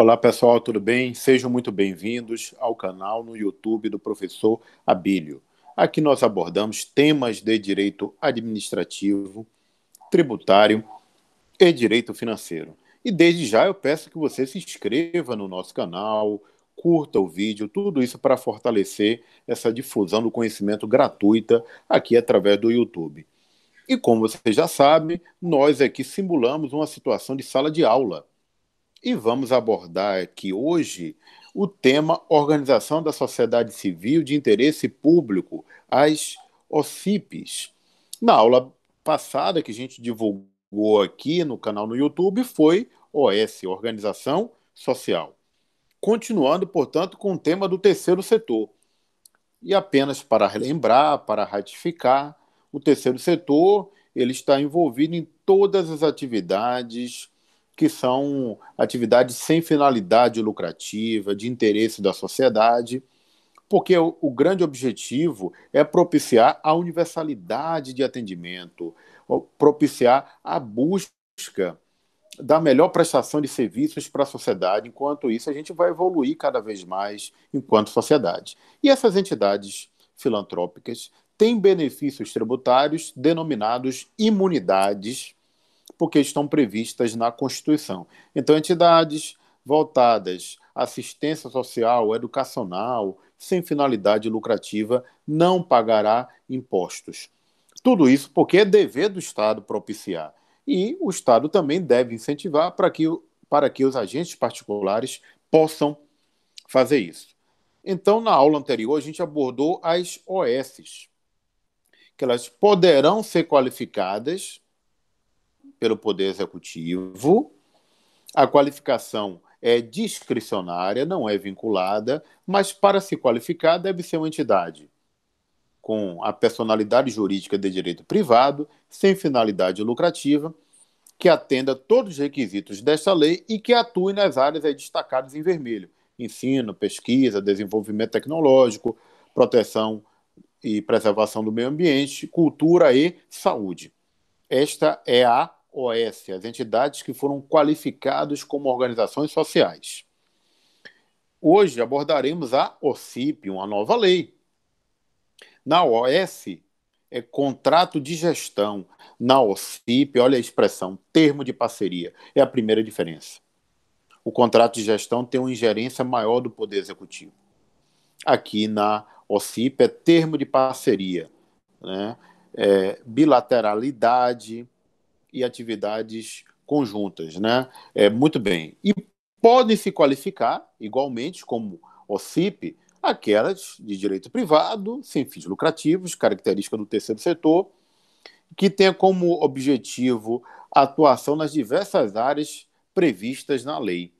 Olá pessoal, tudo bem? Sejam muito bem-vindos ao canal no YouTube do professor Abílio. Aqui nós abordamos temas de direito administrativo, tributário e direito financeiro. E desde já eu peço que você se inscreva no nosso canal, curta o vídeo, tudo isso para fortalecer essa difusão do conhecimento gratuita aqui através do YouTube. E como você já sabe, nós aqui simulamos uma situação de sala de aula. E vamos abordar aqui hoje o tema Organização da Sociedade Civil de Interesse Público, as OCIPs. Na aula passada que a gente divulgou aqui no canal no YouTube foi OS, Organização Social. Continuando, portanto, com o tema do terceiro setor. E apenas para relembrar, para ratificar, o terceiro setor ele está envolvido em todas as atividades que são atividades sem finalidade lucrativa, de interesse da sociedade, porque o grande objetivo é propiciar a universalidade de atendimento, propiciar a busca da melhor prestação de serviços para a sociedade. Enquanto isso, a gente vai evoluir cada vez mais enquanto sociedade. E essas entidades filantrópicas têm benefícios tributários denominados imunidades, porque estão previstas na Constituição. Então, entidades voltadas à assistência social, educacional, sem finalidade lucrativa, não pagará impostos. Tudo isso porque é dever do Estado propiciar. E o Estado também deve incentivar para que os agentes particulares possam fazer isso. Então, na aula anterior, a gente abordou as OSs, que elas poderão ser qualificadas pelo Poder Executivo. A qualificação é discricionária, não é vinculada, mas para se qualificar deve ser uma entidade com a personalidade jurídica de direito privado, sem finalidade lucrativa, que atenda todos os requisitos desta lei e que atue nas áreas destacadas em vermelho: ensino, pesquisa, desenvolvimento tecnológico, proteção e preservação do meio ambiente, cultura e saúde. Esta é a OS, as entidades que foram qualificadas como organizações sociais. Hoje abordaremos a OCIP, uma nova lei. Na OS é contrato de gestão. Na OCIP, olha a expressão, termo de parceria. É a primeira diferença. O contrato de gestão tem uma ingerência maior do Poder Executivo. Aqui na OCIP é termo de parceria, né? Bilateralidade e atividades conjuntas, né? Muito bem. E podem se qualificar, igualmente, como OCIP, aquelas de direito privado, sem fins lucrativos, característica do terceiro setor, que tenha como objetivo a atuação nas diversas áreas previstas na lei.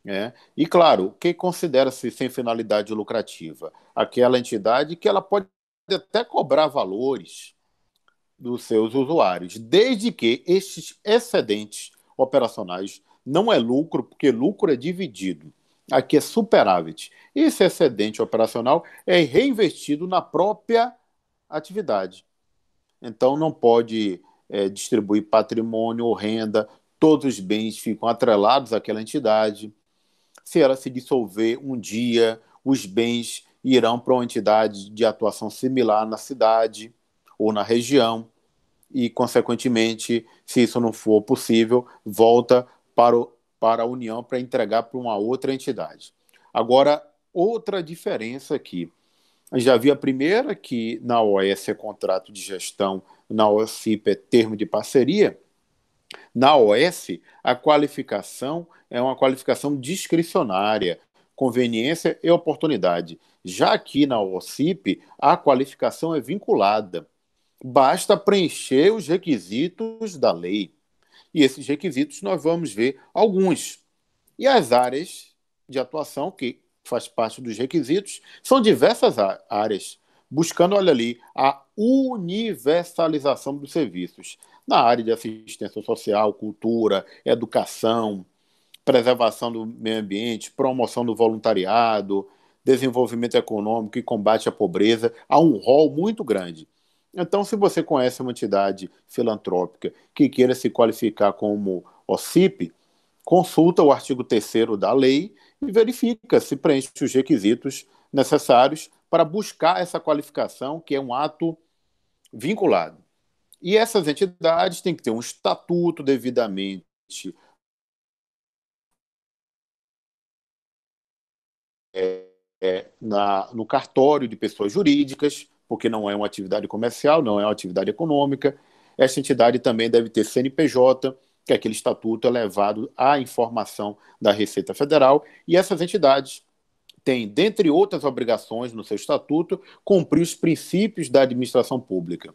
Né? E, claro, o que considera-se sem finalidade lucrativa? Aquela entidade que ela pode até cobrar valores dos seus usuários, desde que estes excedentes operacionais não é lucro, porque lucro é dividido. Aqui é superávit. Esse excedente operacional é reinvestido na própria atividade. Então, não pode distribuir patrimônio ou renda, todos os bens ficam atrelados àquela entidade. Se ela se dissolver um dia, os bens irão para uma entidade de atuação similar na cidade ou na região e, consequentemente, se isso não for possível, volta para a União para entregar para uma outra entidade. Agora, outra diferença aqui. Já vi a primeira, que na OS é contrato de gestão, na OCIP é termo de parceria. Na OS, a qualificação é uma qualificação discricionária, conveniência e oportunidade. Já aqui na OCIP, a qualificação é vinculada. Basta preencher os requisitos da lei. E esses requisitos nós vamos ver alguns. E as áreas de atuação, que faz parte dos requisitos, são diversas áreas, buscando, olha ali, a universalização dos serviços. Na área de assistência social, cultura, educação, preservação do meio ambiente, promoção do voluntariado, desenvolvimento econômico e combate à pobreza, há um rol muito grande. Então, se você conhece uma entidade filantrópica que queira se qualificar como OCIP, consulta o artigo 3º da lei e verifica se preenche os requisitos necessários para buscar essa qualificação, que é um ato vinculado. E essas entidades têm que ter um estatuto devidamente no cartório de pessoas jurídicas, porque não é uma atividade comercial, não é uma atividade econômica. Essa entidade também deve ter CNPJ, que é aquele estatuto elevado à informação da Receita Federal, e essas entidades têm, dentre outras obrigações no seu estatuto, cumprir os princípios da administração pública.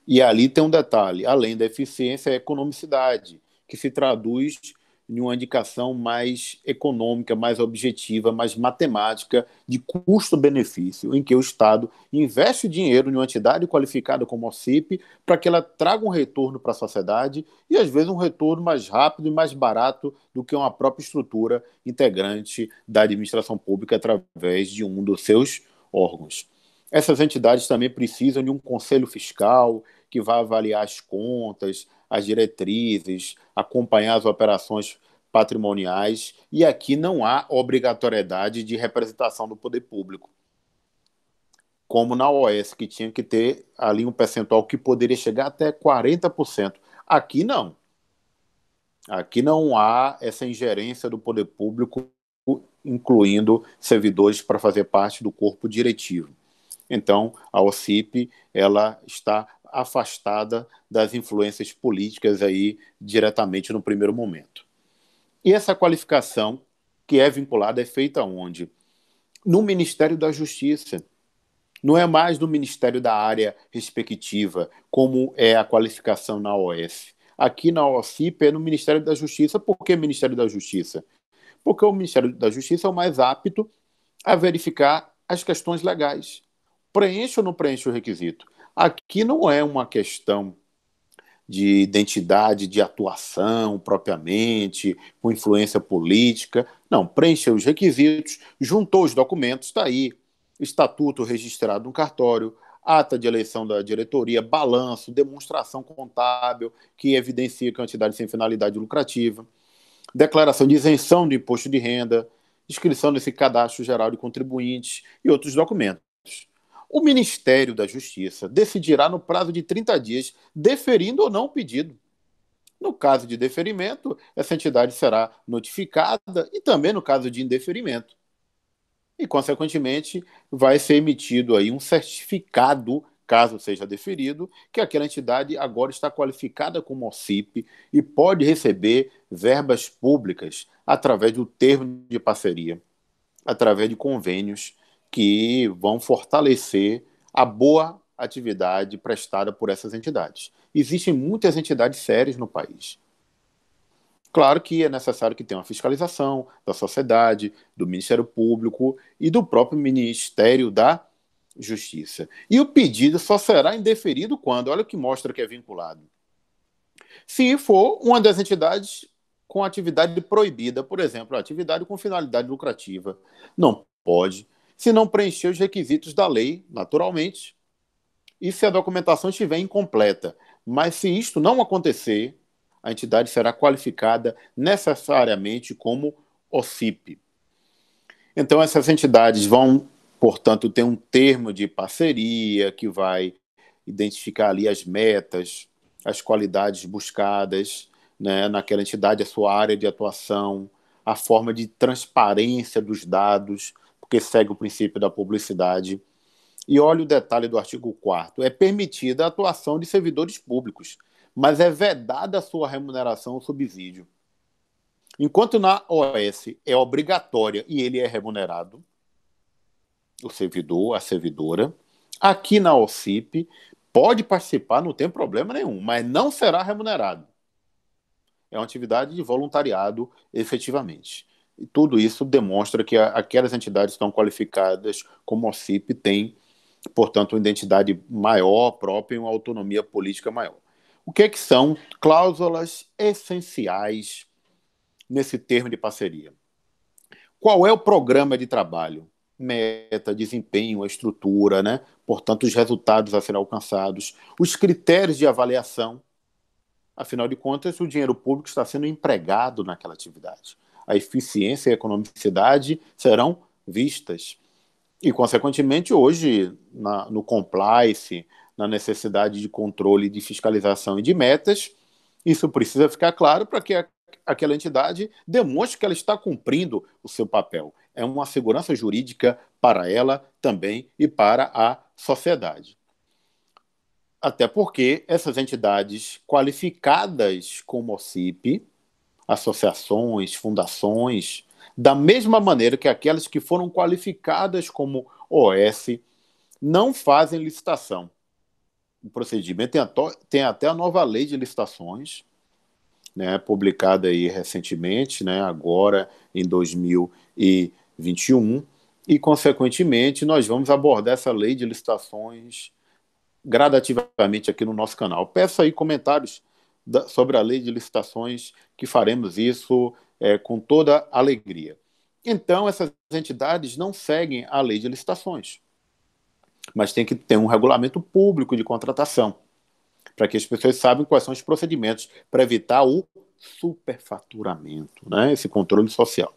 E ali tem um detalhe, além da eficiência, é a economicidade, que se traduz em uma indicação mais econômica, mais objetiva, mais matemática de custo-benefício, em que o Estado investe dinheiro em uma entidade qualificada como a OCIP para que ela traga um retorno para a sociedade e, às vezes, um retorno mais rápido e mais barato do que uma própria estrutura integrante da administração pública através de um dos seus órgãos. Essas entidades também precisam de um conselho fiscal que vai avaliar as contas, as diretrizes, acompanhar as operações patrimoniais, e aqui não há obrigatoriedade de representação do poder público, como na OAS, que tinha que ter ali um percentual que poderia chegar até 40%. Aqui não. Aqui não há essa ingerência do poder público, incluindo servidores para fazer parte do corpo diretivo. Então, a OCIP ela está afastada das influências políticas aí diretamente no primeiro momento. E essa qualificação que é vinculada é feita onde? No Ministério da Justiça. Não é mais no Ministério da área respectiva, como é a qualificação na OS. Aqui na OCIP é no Ministério da Justiça. Por que Ministério da Justiça? Porque o Ministério da Justiça é o mais apto a verificar as questões legais. Preenche ou não preenche o requisito? Aqui não é uma questão de identidade, de atuação propriamente, com influência política. Não, preencheu os requisitos, juntou os documentos, está aí. Estatuto registrado no cartório, ata de eleição da diretoria, balanço, demonstração contábil, que evidencia que é uma entidade sem finalidade lucrativa, declaração de isenção de imposto de renda, inscrição nesse cadastro geral de contribuintes e outros documentos. O Ministério da Justiça decidirá no prazo de 30 dias, deferindo ou não o pedido. No caso de deferimento, essa entidade será notificada e também no caso de indeferimento. E, consequentemente, vai ser emitido aí um certificado, caso seja deferido, que aquela entidade agora está qualificada como OCIP e pode receber verbas públicas através do termo de parceria, através de convênios que vão fortalecer a boa atividade prestada por essas entidades. Existem muitas entidades sérias no país. Claro que é necessário que tenha uma fiscalização da sociedade, do Ministério Público e do próprio Ministério da Justiça. E o pedido só será indeferido quando, olha o que mostra que é vinculado, se for uma das entidades com atividade proibida, por exemplo, atividade com finalidade lucrativa. Não pode, se não preencher os requisitos da lei, naturalmente, e se a documentação estiver incompleta. Mas se isto não acontecer, a entidade será qualificada necessariamente como OCIP. Então, essas entidades vão, portanto, ter um termo de parceria que vai identificar ali as metas, as qualidades buscadas, né, naquela entidade, a sua área de atuação, a forma de transparência dos dados, porque segue o princípio da publicidade. E olha o detalhe do artigo 4º. É permitida a atuação de servidores públicos, mas é vedada a sua remuneração ou subsídio. Enquanto na OS é obrigatória e ele é remunerado, o servidor, a servidora, aqui na OCIP pode participar, não tem problema nenhum, mas não será remunerado. É uma atividade de voluntariado, efetivamente. E tudo isso demonstra que aquelas entidades que estão qualificadas como OCIP têm, portanto, uma identidade maior, própria e uma autonomia política maior. O que são cláusulas essenciais nesse termo de parceria? Qual é o programa de trabalho? Meta, desempenho, a estrutura, né? Portanto, os resultados a serem alcançados, os critérios de avaliação, Afinal de contas, o dinheiro público está sendo empregado naquela atividade. A eficiência e a economicidade serão vistas. E, consequentemente, hoje, no compliance, na necessidade de controle, de fiscalização e de metas, isso precisa ficar claro para que aquela entidade demonstre que ela está cumprindo o seu papel. É uma segurança jurídica para ela também e para a sociedade. Até porque essas entidades qualificadas como OCIP, associações, fundações, da mesma maneira que aquelas que foram qualificadas como OS, não fazem licitação. O procedimento tem até a nova lei de licitações, né, publicada aí recentemente, né, agora em 2021, e, consequentemente, nós vamos abordar essa lei de licitações gradativamente aqui no nosso canal. Peço aí comentários sobre a lei de licitações, que faremos isso com toda alegria. Então, essas entidades não seguem a lei de licitações, mas tem que ter um regulamento público de contratação, para que as pessoas saibam quais são os procedimentos para evitar o superfaturamento, né? Esse controle social.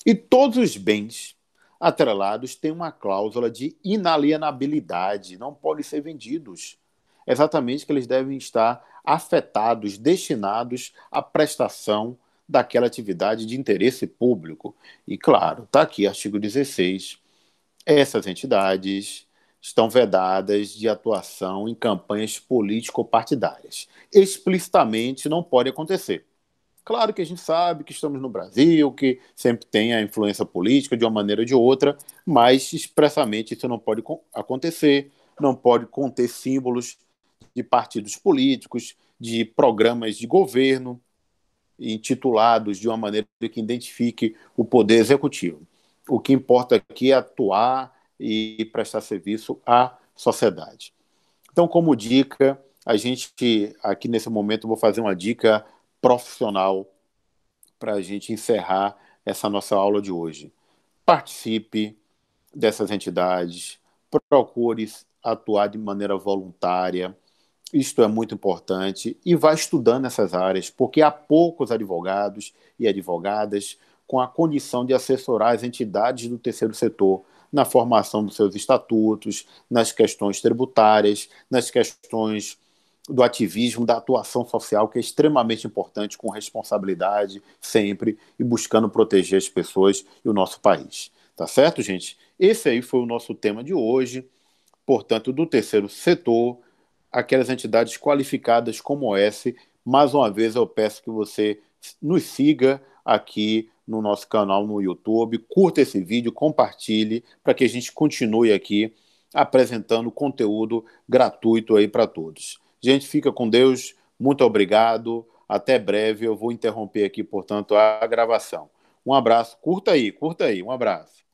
E todos os bens atrelados têm uma cláusula de inalienabilidade, não podem ser vendidos. Exatamente que eles devem estar afetados, destinados à prestação daquela atividade de interesse público. E, claro, está aqui, artigo 16, essas entidades estão vedadas de atuação em campanhas político-partidárias. Explicitamente não pode acontecer. Claro que a gente sabe que estamos no Brasil, que sempre tem a influência política de uma maneira ou de outra, mas expressamente isso não pode acontecer, não pode conter símbolos de partidos políticos, de programas de governo, intitulados de uma maneira que identifique o poder executivo. O que importa aqui é atuar e prestar serviço à sociedade. Então, como dica, a gente, aqui nesse momento, vou fazer uma dica profissional para a gente encerrar essa nossa aula de hoje. Participe dessas entidades, procure atuar de maneira voluntária, isto é muito importante, e vá estudando essas áreas, porque há poucos advogados e advogadas com a condição de assessorar as entidades do terceiro setor na formação dos seus estatutos, nas questões tributárias, nas questões do ativismo, da atuação social, que é extremamente importante, com responsabilidade sempre e buscando proteger as pessoas e o nosso país. Tá certo, gente? Esse aí foi o nosso tema de hoje. Portanto, do terceiro setor, aquelas entidades qualificadas como essa. Mais uma vez, eu peço que você nos siga aqui no nosso canal no YouTube, curta esse vídeo, compartilhe, para que a gente continue aqui apresentando conteúdo gratuito aí para todos. Gente, fica com Deus, muito obrigado, até breve. Eu vou interromper aqui, portanto, a gravação. Um abraço, curta aí, um abraço.